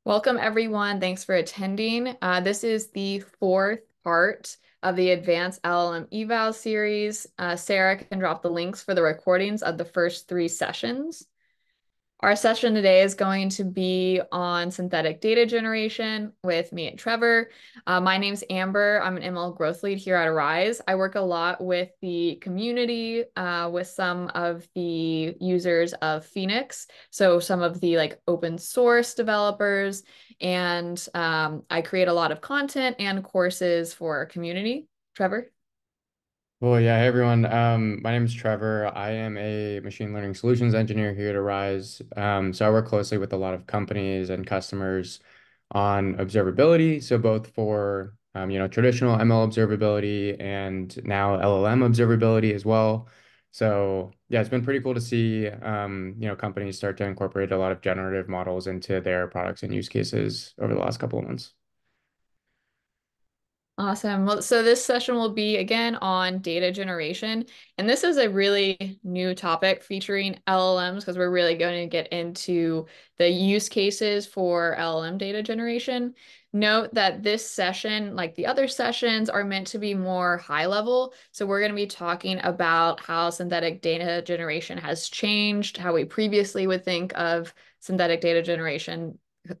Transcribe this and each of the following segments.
Welcome, everyone. Thanks for attending. This is the fourth part of the Advanced LLM Eval series. Sarah can drop the links for the recordings of the first three sessions. Our session today is going to be on synthetic data generation with me and Trevor. My name's Amber. I'm an ML growth lead here at Arize. I work a lot with the community, with some of the users of Phoenix, so some of the open source developers, and I create a lot of content and courses for our community. Trevor? Well, yeah, hey everyone. My name is Trevor. I am a machine learning solutions engineer here at Arise. So I work closely with a lot of companies and customers on observability. So both for traditional ML observability and now LLM observability as well. So yeah, it's been pretty cool to see companies start to incorporate a lot of generative models into their products and use cases over the last couple of months. Awesome. Well, so this session will be again on data generation. And this is a really new topic featuring LLMs because we're really going to get into the use cases for LLM data generation. Note that this session, like the other sessions, are meant to be more high level. So we're going to be talking about how synthetic data generation has changed, how we previously would think of synthetic data generation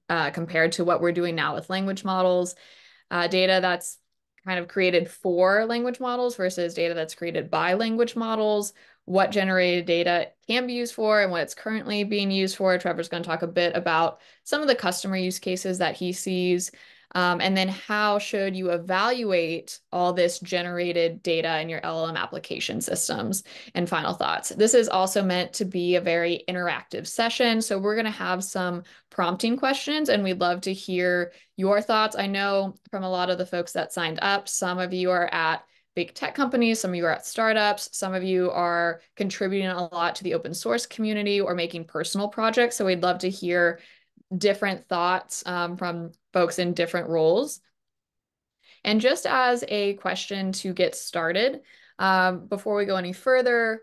compared to what we're doing now with language models, data that's kind of created for language models versus data that's created by language models, what generated data can be used for and what it's currently being used for. Trevor's going to talk a bit about some of the customer use cases that he sees. And then how should you evaluate all this generated data in your LLM application systems? And final thoughts. This is also meant to be a very interactive session. So we're going to have some prompting questions and we'd love to hear your thoughts. I know from a lot of the folks that signed up, some of you are at big tech companies, some of you are at startups, some of you are contributing a lot to the open source community or making personal projects. So we'd love to hear different thoughts from folks in different roles. And just as a question to get started, before we go any further,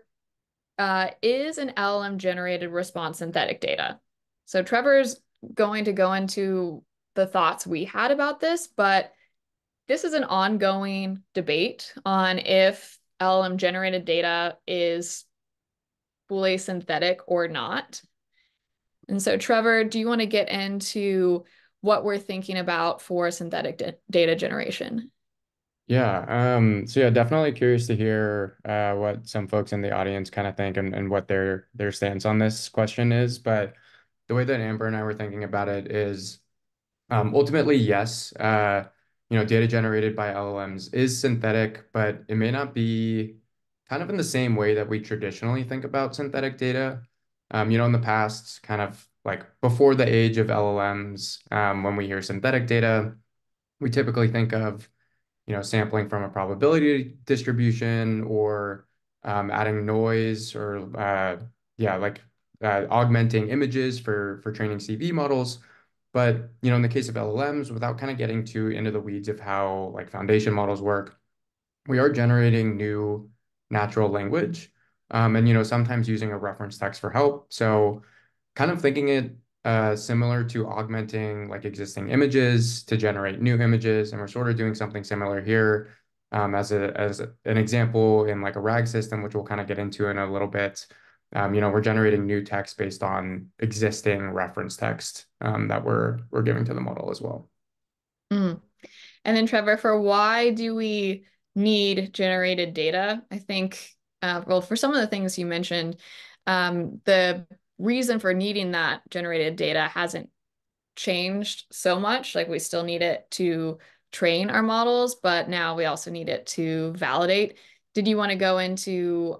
is an LLM generated response synthetic data? So Trevor's going to go into the thoughts we had about this, but this is an ongoing debate on if LLM generated data is fully synthetic or not. And so, Trevor, do you want to get into what we're thinking about for synthetic data generation? Yeah, so yeah, definitely curious to hear what some folks in the audience kind of think and what their stance on this question is. But the way that Amber and I were thinking about it is ultimately, yes, data generated by LLMs is synthetic, but it may not be kind of in the same way that we traditionally think about synthetic data. In the past, kind of like before the age of LLMs, when we hear synthetic data, we typically think of sampling from a probability distribution or adding noise or yeah, like augmenting images for training CV models. But in the case of LLMs, without kind of getting too into the weeds of how like foundation models work, we are generating new natural language, and sometimes using a reference text for help. So kind of thinking it similar to augmenting like existing images to generate new images, and we're sort of doing something similar here as an example in like a RAG system, which we'll kind of get into in a little bit. We're generating new text based on existing reference text that we're giving to the model as well. Mm. And then, Trevor, for why do we need generated data? I think, well, for some of the things you mentioned, the reason for needing that generated data hasn't changed so much. Like we still need it to train our models, but now we also need it to validate. Did you want to go into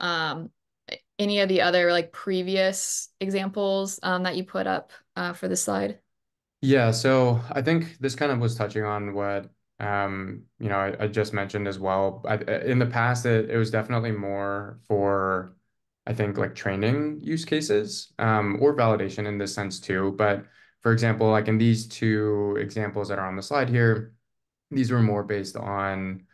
any of the other like previous examples that you put up for this slide? Yeah, so I think this kind of was touching on what I just mentioned as well. In the past, it was definitely more for I think like training use cases or validation in this sense too. But for example, like in these two examples that are on the slide here, these were more based on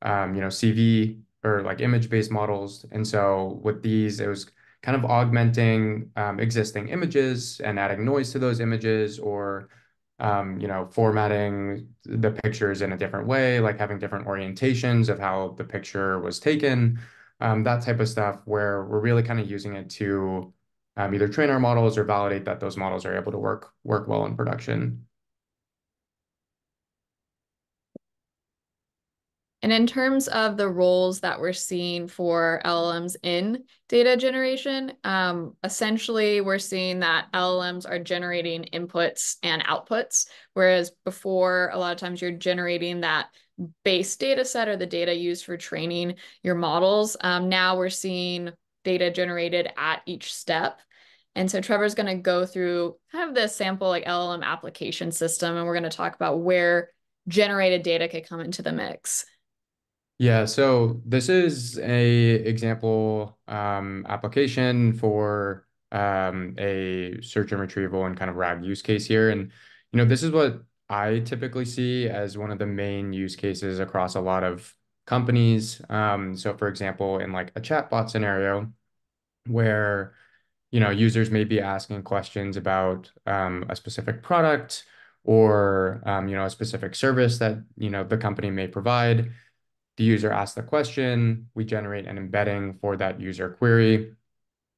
CV or like image-based models. And so with these, it was kind of augmenting existing images and adding noise to those images or formatting the pictures in a different way, like having different orientations of how the picture was taken, that type of stuff, where we're really kind of using it to either train our models or validate that those models are able to work well in production. And in terms of the roles that we're seeing for LLMs in data generation, essentially we're seeing that LLMs are generating inputs and outputs, whereas before, a lot of times you're generating that base data set or the data used for training your models. Now we're seeing data generated at each step. And so Trevor's going to go through kind of the sample like LLM application system, and we're going to talk about where generated data could come into the mix. Yeah, so this is a example application for a search and retrieval and kind of RAG use case here. And this is what I typically see as one of the main use cases across a lot of companies. So for example, in like a chatbot scenario where users may be asking questions about a specific product or a specific service that the company may provide. The user asks the question, we generate an embedding for that user query.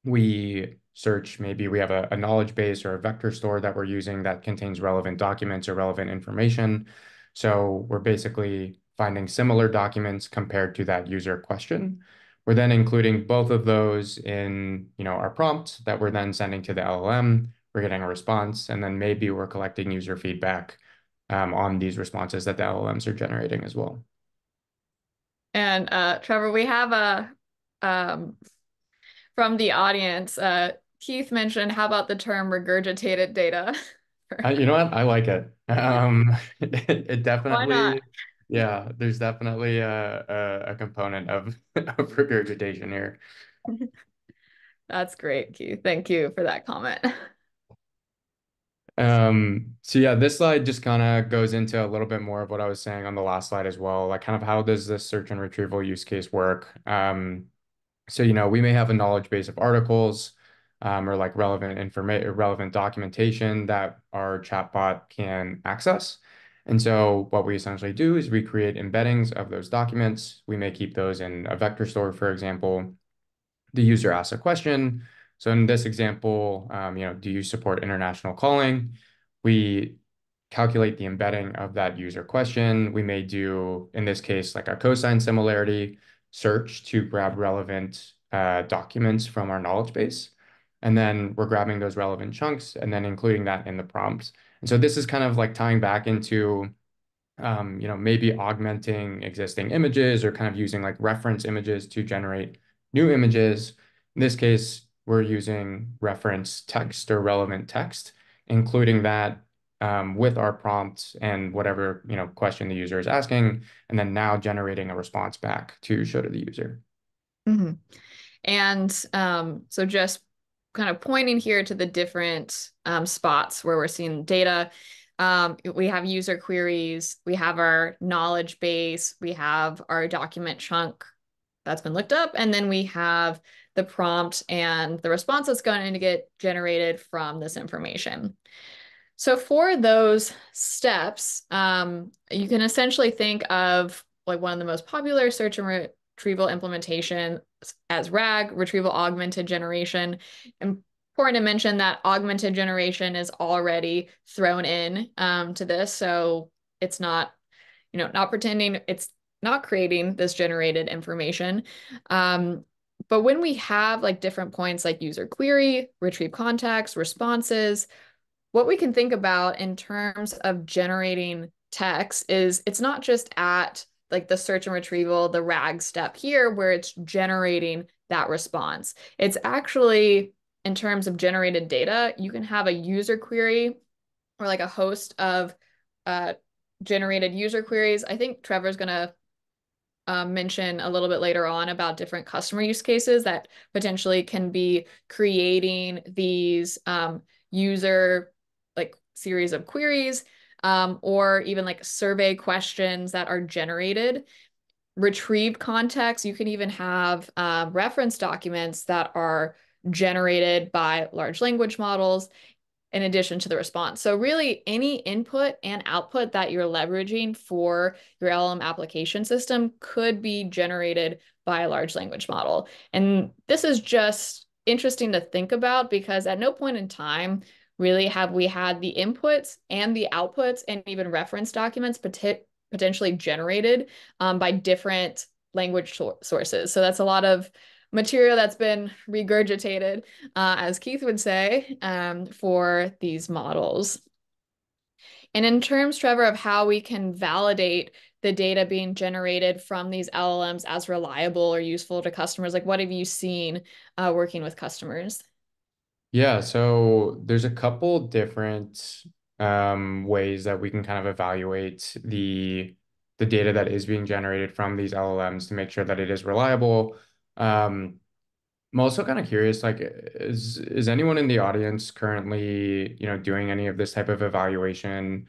We search, maybe we have a knowledge base or a vector store that we're using that contains relevant documents or relevant information. So we're basically finding similar documents compared to that user question. We're then including both of those in, our prompt that we're then sending to the LLM. We're getting a response, and then maybe we're collecting user feedback on these responses that the LLMs are generating as well. And Trevor, we have a um, from the audience. Keith mentioned, how about the term regurgitated data? You know what? I like it. It Why not? definitely, yeah, there's definitely a component of, of regurgitation here. That's great, Keith. Thank you for that comment. So yeah, this slide just kind of goes into a little bit more of what I was saying on the last slide as well. Like kind of how does this search and retrieval use case work? So, we may have a knowledge base of articles or like relevant information, relevant documentation that our chatbot can access. And so what we essentially do is we create embeddings of those documents. We may keep those in a vector store, for example. The user asks a question. So in this example, do you support international calling? We calculate the embedding of that user question. We may do, in this case, like a cosine similarity search to grab relevant documents from our knowledge base. And then we're grabbing those relevant chunks and then including that in the prompts. And so this is kind of like tying back into maybe augmenting existing images or kind of using like reference images to generate new images. In this case, we're using reference text or relevant text, including that with our prompt and whatever, question the user is asking, and then now generating a response back to show to the user. Mhm. And so just kind of pointing here to the different spots where we're seeing data. We have user queries, we have our knowledge base, we have our document chunk that's been looked up, and then we have the prompt and the response that's going to get generated from this information. So for those steps, you can essentially think of like one of the most popular search and retrieval implementation as RAG, retrieval augmented generation. Important to mention that augmented generation is already thrown in to this, so it's not, not pretending it's not creating this generated information. But when we have like different points like user query, retrieve context, responses, what we can think about in terms of generating text is it's not just at like the search and retrieval, the RAG step here, where it's generating that response. It's actually, in terms of generated data, you can have a user query or like a host of uh, generated user queries. I think Trevor's going to mention a little bit later on about different customer use cases that potentially can be creating these user like series of queries, or even like survey questions that are generated. Retrieved context, you can even have reference documents that are generated by large language models. in addition to the response. So really any input and output that you're leveraging for your LLM application system could be generated by a large language model. And this is just interesting to think about because at no point in time really have we had the inputs and the outputs and even reference documents potentially generated by different language sources. So that's a lot of material that's been regurgitated, as Keith would say, for these models. And in terms, Trevor, of how we can validate the data being generated from these LLMs as reliable or useful to customers, like what have you seen working with customers? Yeah, so there's a couple different ways that we can kind of evaluate the data that is being generated from these LLMs to make sure that it is reliable. Um, I'm also kind of curious, like, is anyone in the audience currently, doing any of this type of evaluation,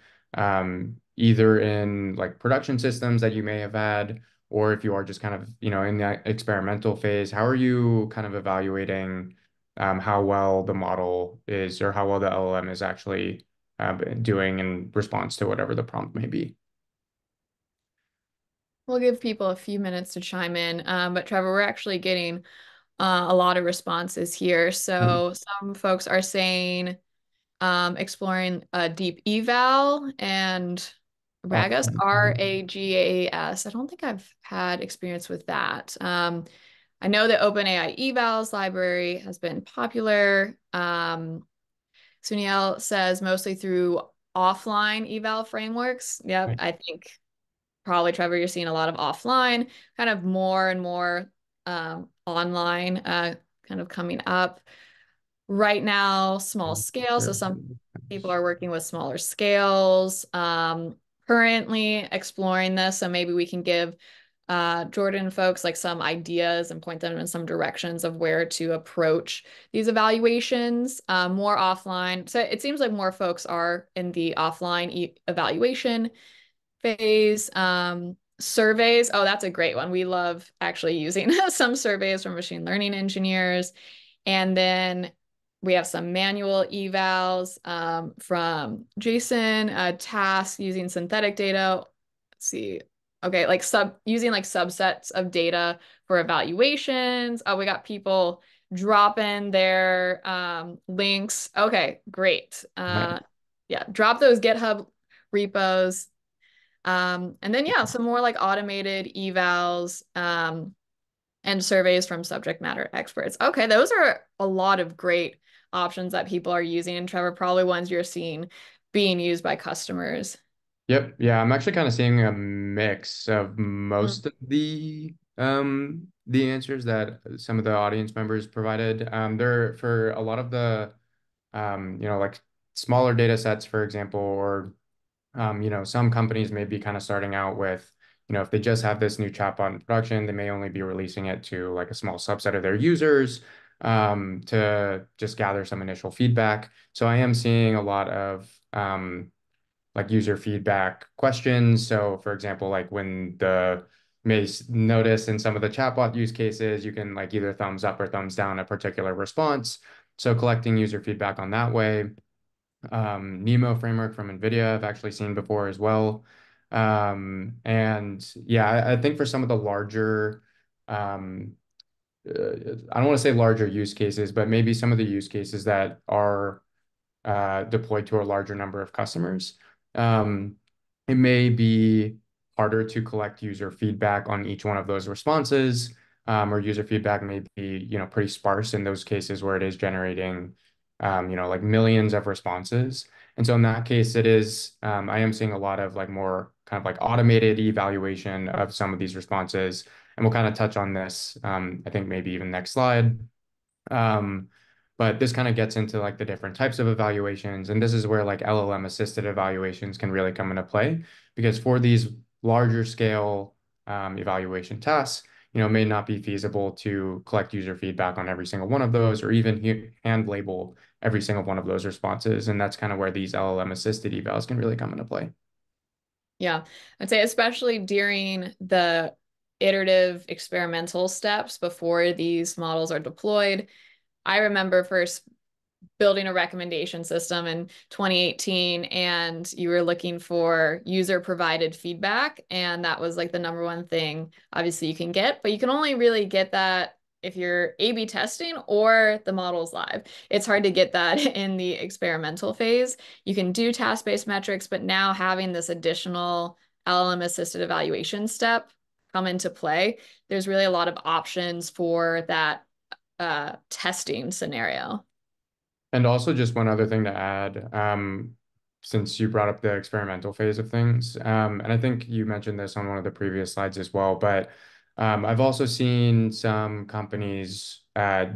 either in like production systems that you may have had, or if you are just kind of, in that experimental phase, how are you kind of evaluating how well the model is or how well the LLM is actually doing in response to whatever the prompt may be? We'll give people a few minutes to chime in. But Trevor, we're actually getting a lot of responses here. Mhm. So some folks are saying exploring deep eval and Ragas, Ragas. I don't think I've had experience with that. I know the OpenAI evals library has been popular. Suniel says mostly through offline eval frameworks. Yep, I think probably Trevor, you're seeing a lot of offline, kind of more and more online kind of coming up. Right now, small scale. So some people are working with smaller scales. Currently exploring this. So maybe we can give Jordan folks like some ideas and point them in some directions of where to approach these evaluations more offline. So it seems like more folks are in the offline evaluation phase. Surveys. Oh, that's a great one. We love actually using some surveys from machine learning engineers. And then we have some manual evals from Jason, tasks using synthetic data. Let's see. Okay, like using like subsets of data for evaluations. Oh, we got people drop in their links. Okay, great. Nice. Yeah, drop those GitHub repos. And then yeah, some more like automated evals. And surveys from subject matter experts. Okay, those are a lot of great options that people are using, and Trevor, probably ones you're seeing being used by customers. Yep. Yeah, I'm actually kind of seeing a mix of Mm. most of the answers that some of the audience members provided. There for a lot of the like smaller data sets, for example, or some companies may be kind of starting out with, if they just have this new chatbot in production, they may only be releasing it to like a small subset of their users to just gather some initial feedback. So I am seeing a lot of like user feedback questions. So for example, like when the may notice in some of the chatbot use cases, you can like either thumbs up or thumbs down a particular response. So collecting user feedback on that way. Nemo framework from NVIDIA I've actually seen before as well. And yeah, I think for some of the larger, um, I don't want to say larger use cases, but maybe some of the use cases that are deployed to a larger number of customers. Um, it may be harder to collect user feedback on each one of those responses, or user feedback may be, pretty sparse in those cases where it is generating, like millions of responses. And so in that case, I am seeing a lot of like more kind of like automated evaluation of some of these responses. And we'll kind of touch on this, I think maybe even next slide. Um, but this kind of gets into like the different types of evaluations. And this is where like LLM assisted evaluations can really come into play because for these larger scale evaluation tasks, it may not be feasible to collect user feedback on every single one of those or even hand label every single one of those responses. And that's kind of where these LLM assisted evals can really come into play. Yeah, I'd say especially during the iterative experimental steps before these models are deployed. I remember first building a recommendation system in 2018 and you were looking for user provided feedback. And that was like the number one thing, obviously, you can get, but you can only really get that if you're A/B testing or the model's live. It's hard to get that in the experimental phase. You can do task-based metrics, but now having this additional LLM assisted evaluation step come into play, there's really a lot of options for that testing scenario. And also, just one other thing to add, since you brought up the experimental phase of things, and I think you mentioned this on one of the previous slides as well, but I've also seen some companies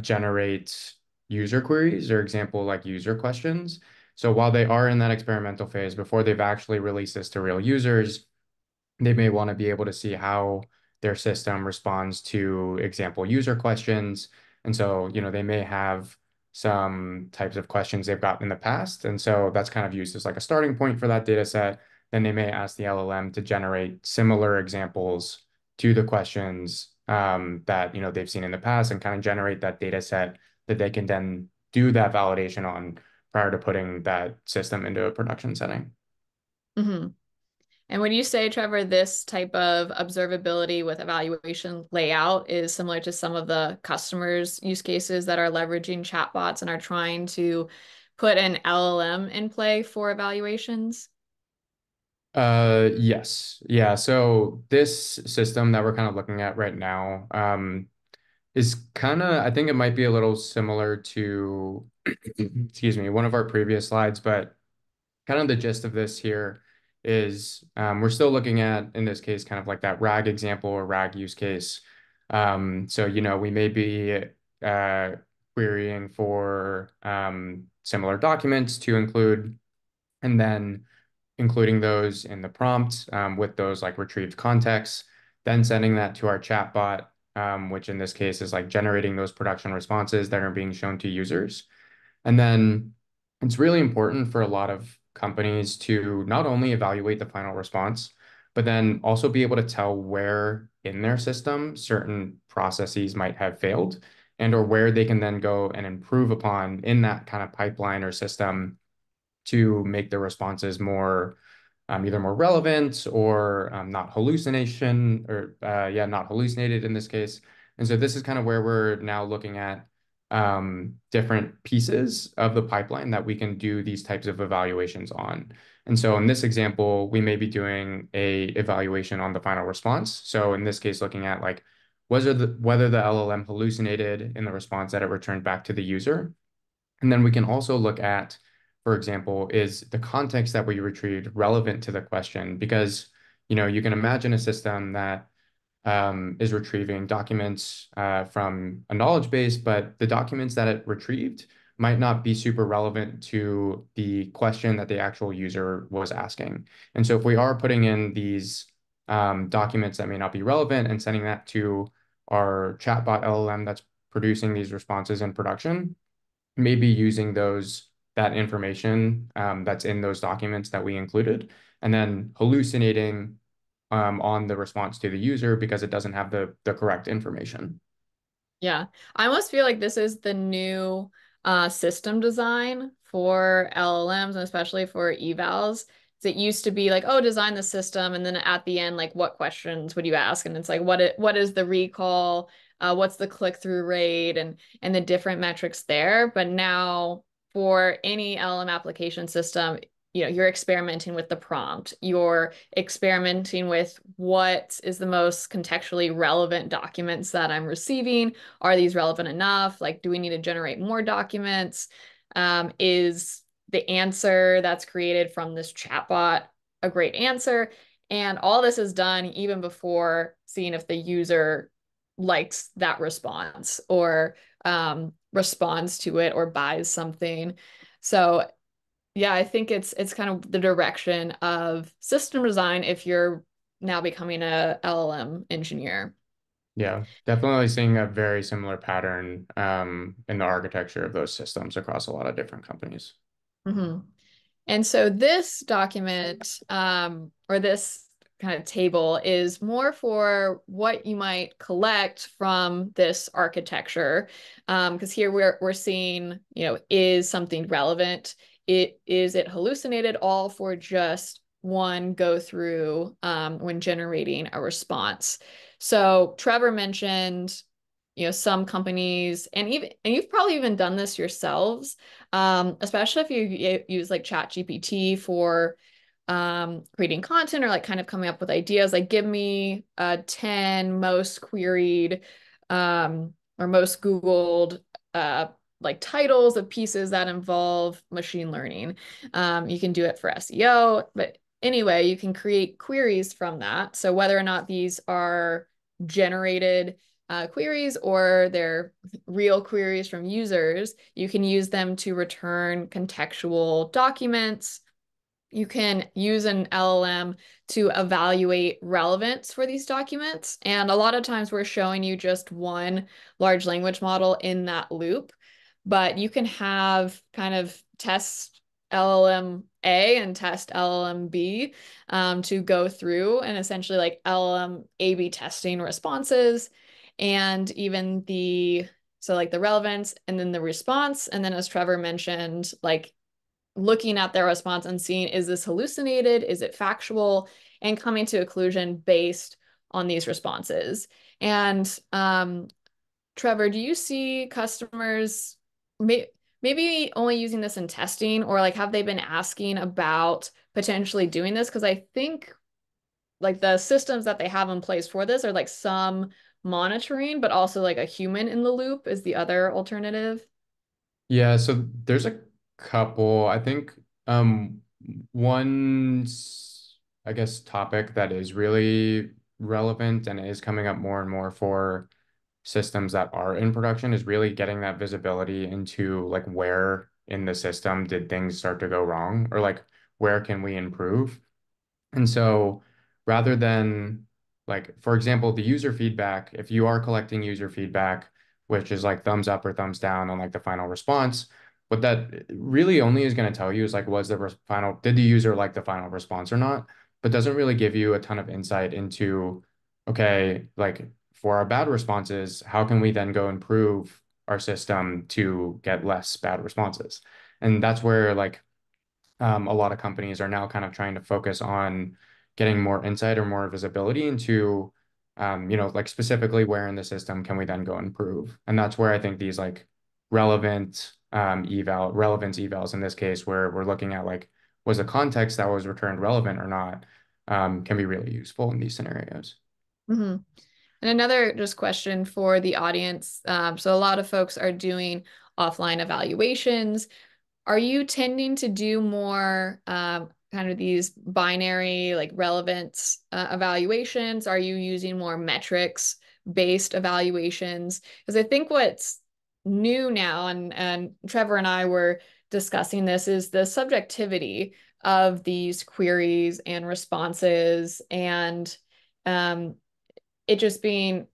generate user queries or example like user questions. So while they are in that experimental phase, before they've actually released this to real users, they may want to be able to see how their system responds to example user questions. And so, they may have some types of questions they've gotten in the past. And so that's kind of used as like a starting point for that data set. Then they may ask the LLM to generate similar examples to the questions that, they've seen in the past and kind of generate that data set that they can then do that validation on prior to putting that system into a production setting. hmm And would you say, Trevor, this type of observability with evaluation layout is similar to some of the customers' use cases that are leveraging chatbots and are trying to put an LLM in play for evaluations? Yes. Yeah. So this system that we're kind of looking at right now, is kind of, I think it might be a little similar to, excuse me, one of our previous slides, but kind of the gist of this here is we're still looking at, in this case, kind of like that RAG example or RAG use case. So, we may be uh, querying for similar documents to include, and then including those in the prompt with those like retrieved contexts, then sending that to our chatbot, which in this case is like generating those production responses that are being shown to users. And then it's really important for a lot of companies to not only evaluate the final response, but then also be able to tell where in their system certain processes might have failed and or where they can then go and improve upon in that kind of pipeline or system to make the responses more either more relevant or not hallucination or yeah, not hallucinated in this case. And so this is kind of where we're now looking at different pieces of the pipeline that we can do these types of evaluations on. And so in this example, we may be doing a evaluation on the final response. So in this case, looking at like whether the LLM hallucinated in the response that it returned back to the user. And then we can also look at, for example, is the context that we retrieved relevant to the question? Because, you can imagine a system that is retrieving documents from a knowledge base, but the documents that it retrieved might not be super relevant to the question that the actual user was asking. And so if we are putting in these documents that may not be relevant and sending that to our chatbot LLM that's producing these responses in production, maybe using that information that's in those documents that we included, and then hallucinating on the response to the user because it doesn't have the correct information. Yeah, I almost feel like this is the new system design for LLMs and especially for evals. It used to be like, oh, design the system, and then at the end, like, what questions would you ask? And it's like, what is the recall? What's the click-through rate, and the different metrics there. But now for any LLM application system, you're experimenting with the prompt. You're experimenting with what is the most contextually relevant documents that I'm receiving. Are these relevant enough? Like, do we need to generate more documents? Is the answer that's created from this chatbot a great answer? And all this is done even before seeing if the user likes that response or responds to it or buys something. So yeah, I think it's kind of the direction of system design if you're now becoming a LLM engineer. Yeah, definitely seeing a very similar pattern in the architecture of those systems across a lot of different companies. hmm And so this document or this kind of table is more for what you might collect from this architecture. Because here we're seeing, is something relevant? Is it hallucinated all for just one go through when generating a response? So Trevor mentioned, some companies, and you've probably even done this yourselves, especially if you use like ChatGPT for creating content or like kind of coming up with ideas. Like, give me 10 most queried or most Googled like titles of pieces that involve machine learning. You can do it for SEO, but anyway, you can create queries from that. So whether or not these are generated queries or they're real queries from users, you can use them to return contextual documents. You can use an LLM to evaluate relevance for these documents. And a lot of times we're showing you just one large language model in that loop, but you can have kind of test LLM A and test LLM B to go through and essentially like LLM A/B testing responses and even so like the relevance and then the response. And then as Trevor mentioned, like looking at their response and seeing, is this hallucinated? Is it factual? And coming to a conclusion based on these responses. And Trevor, do you see customers may maybe only using this in testing, or like have they been asking about potentially doing this? Because I think like the systems that they have in place for this are like some monitoring, but also like a human in the loop is the other alternative. Yeah, so there's a couple. I think one I guess topic that is really relevant and is coming up more and more for systems that are in production is really getting that visibility into like where in the system did things start to go wrong, or like where can we improve. And so rather than like, for example, the user feedback, if you are collecting user feedback, which is like thumbs up or thumbs down on like the final response, what that really only is going to tell you is like, did the user like the final response or not? But doesn't really give you a ton of insight into, okay, like for our bad responses, how can we then go improve our system to get less bad responses? And that's where like a lot of companies are now kind of trying to focus on getting more insight or more visibility into, like specifically where in the system can we then go improve? And that's where I think these like relevance evals in this case, where we're looking at like, was the context that was returned relevant or not, can be really useful in these scenarios. hmm And another just question for the audience. So a lot of folks are doing offline evaluations. Are you tending to do more kind of these binary, like relevance evaluations? Are you using more metrics based evaluations? Because I think what's new now, and Trevor and I were discussing this, is the subjectivity of these queries and responses, and um, it just being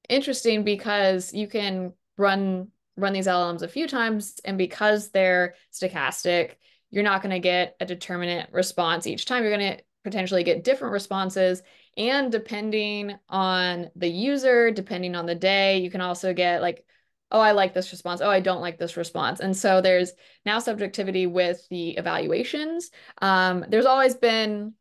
interesting because you can run these LLMs a few times, and because they're stochastic, you're not going to get a determinate response each time. You're going to potentially get different responses. And depending on the user, depending on the day, you can also get like, oh, I like this response. Oh, I don't like this response. And so there's now subjectivity with the evaluations. There's always been,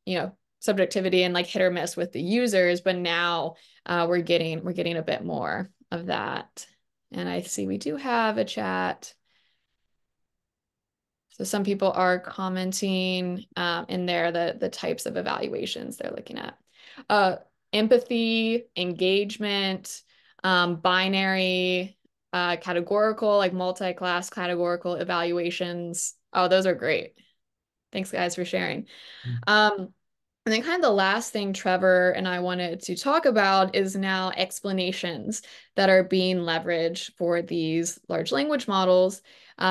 subjectivity and like hit or miss with the users, but now we're getting a bit more of that. And I see we do have a chat. So some people are commenting in there the types of evaluations they're looking at. Uh, Empathy, engagement, binary, categorical, like multi-class categorical evaluations. Oh, those are great. Thanks, guys, for sharing. Um, and then kind of the last thing Trevor and I wanted to talk about is now explanations that are being leveraged for these large language models.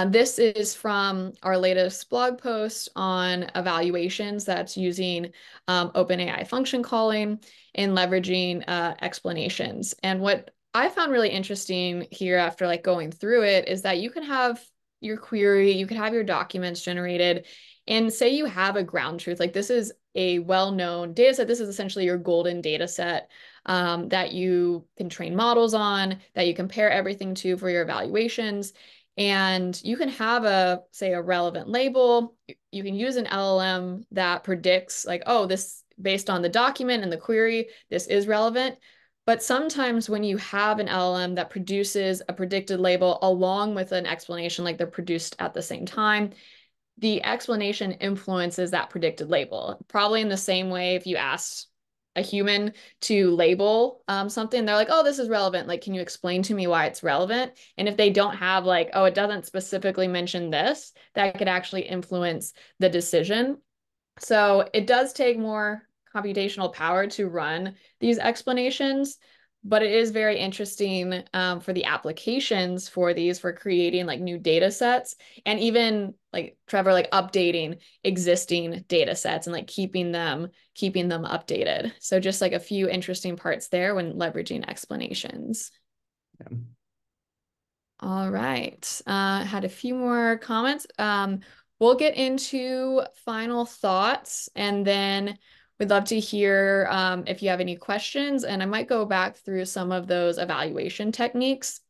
This is from our latest blog post on evaluations that's using OpenAI function calling and leveraging explanations. And what I found really interesting here after like going through it is that you can have your query, you can have your documents generated, And say you have a ground truth, like this is a well-known data set. This is essentially your golden data set that you can train models on, that you compare everything to for your evaluations. And you can have a, say, a relevant label. You can use an LLM that predicts like, oh, this based on the document and the query, this is relevant. But sometimes when you have an LLM that produces a predicted label along with an explanation, like they're produced at the same time, the explanation influences that predicted label. Probably in the same way if you asked a human to label something, they're like, oh, this is relevant. Like, can you explain to me why it's relevant? And if they don't have like, oh, it doesn't specifically mention this, that could actually influence the decision. So it does take more computational power to run these explanations, but it is very interesting for the applications for these, for creating like new data sets and even like Trevor, like updating existing data sets and like keeping them updated. So just like a few interesting parts there when leveraging explanations. Yeah. All right. Had a few more comments. We'll get into final thoughts and then we'd love to hear if you have any questions. And I might go back through some of those evaluation techniques.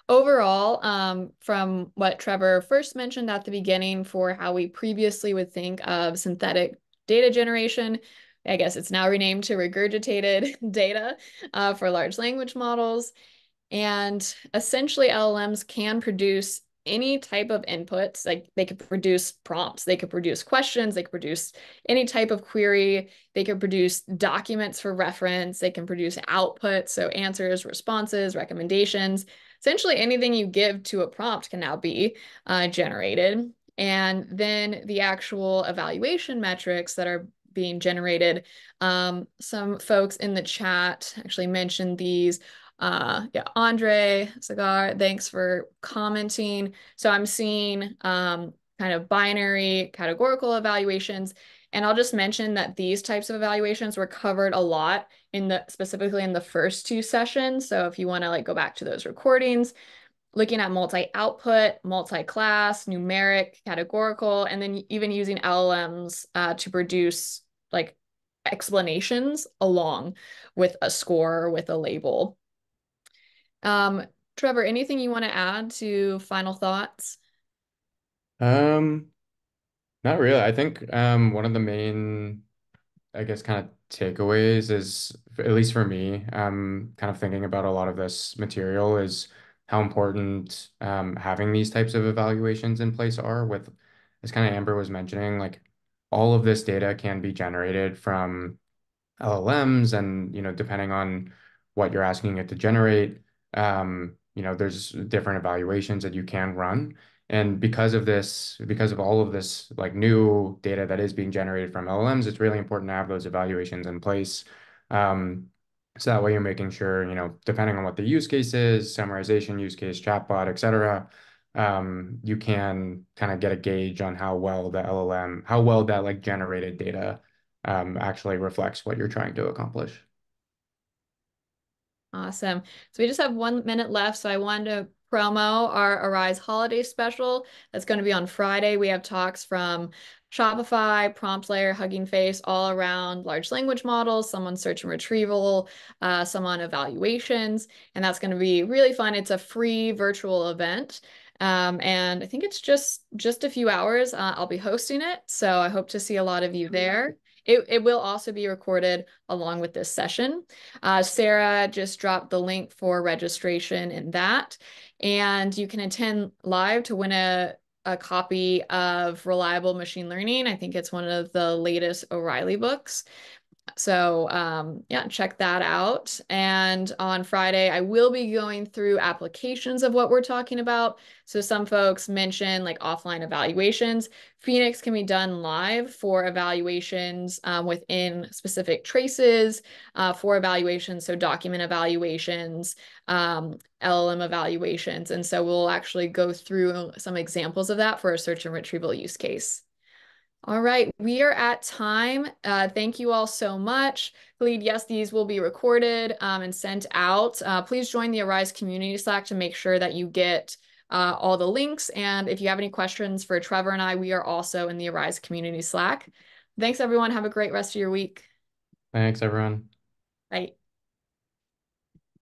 Overall, from what Trevor first mentioned at the beginning for how we previously would think of synthetic data generation, I guess it's now renamed to regurgitated data for large language models. And essentially, LLMs can produce any type of inputs. Like they could produce prompts, they could produce questions, they could produce any type of query, they could produce documents for reference, they can produce outputs, so answers, responses, recommendations. Essentially, anything you give to a prompt can now be generated. And then the actual evaluation metrics that are being generated, some folks in the chat actually mentioned these. Yeah, Andre Cigar, thanks for commenting. So I'm seeing kind of binary categorical evaluations. And I'll just mention that these types of evaluations were covered a lot in the specifically in the first two sessions. So if you want to like go back to those recordings, looking at multi-output, multi-class, numeric, categorical, and then even using LLMs to produce like explanations along with a score, with a label. Um, Trevor, anything you want to add to final thoughts? Um, Not really. I think one of the main, I guess, kind of takeaways is, at least for me, kind of thinking about a lot of this material is how important having these types of evaluations in place are with, as kind of Amber was mentioning, like all of this data can be generated from LLMs and, depending on what you're asking it to generate, there's different evaluations that you can run. And because of this, because of all of this like new data that is being generated from LLMs, it's really important to have those evaluations in place. Um, so that way you're making sure, depending on what the use case is, summarization use case, chatbot, et cetera, you can kind of get a gauge on how well the LLM, how well that like generated data actually reflects what you're trying to accomplish. Awesome. So we just have 1 minute left. So I wanted to promo our Arise holiday special. That's going to be on Friday. We have talks from Shopify, Prompt Layer, Hugging Face, all around large language models, some on search and retrieval, some on evaluations. And that's going to be really fun. It's a free virtual event. And I think it's just a few hours. I'll be hosting it. So I hope to see a lot of you there. It will also be recorded along with this session. Sarah just dropped the link for registration in that. And you can attend live to win a copy of Reliable Machine Learning. I think it's one of the latest O'Reilly books. So yeah, check that out. And on Friday, I will be going through applications of what we're talking about. So some folks mention like offline evaluations. Phoenix can be done live for evaluations within specific traces for evaluations. So document evaluations, LLM evaluations. And so we'll actually go through some examples of that for a search and retrieval use case. All right, we are at time. Thank you all so much. Khalid, yes, these will be recorded and sent out. Please join the Arise community Slack to make sure that you get all the links. And if you have any questions for Trevor and I, we are also in the Arize community Slack. Thanks, everyone. Have a great rest of your week. Thanks, everyone. Bye.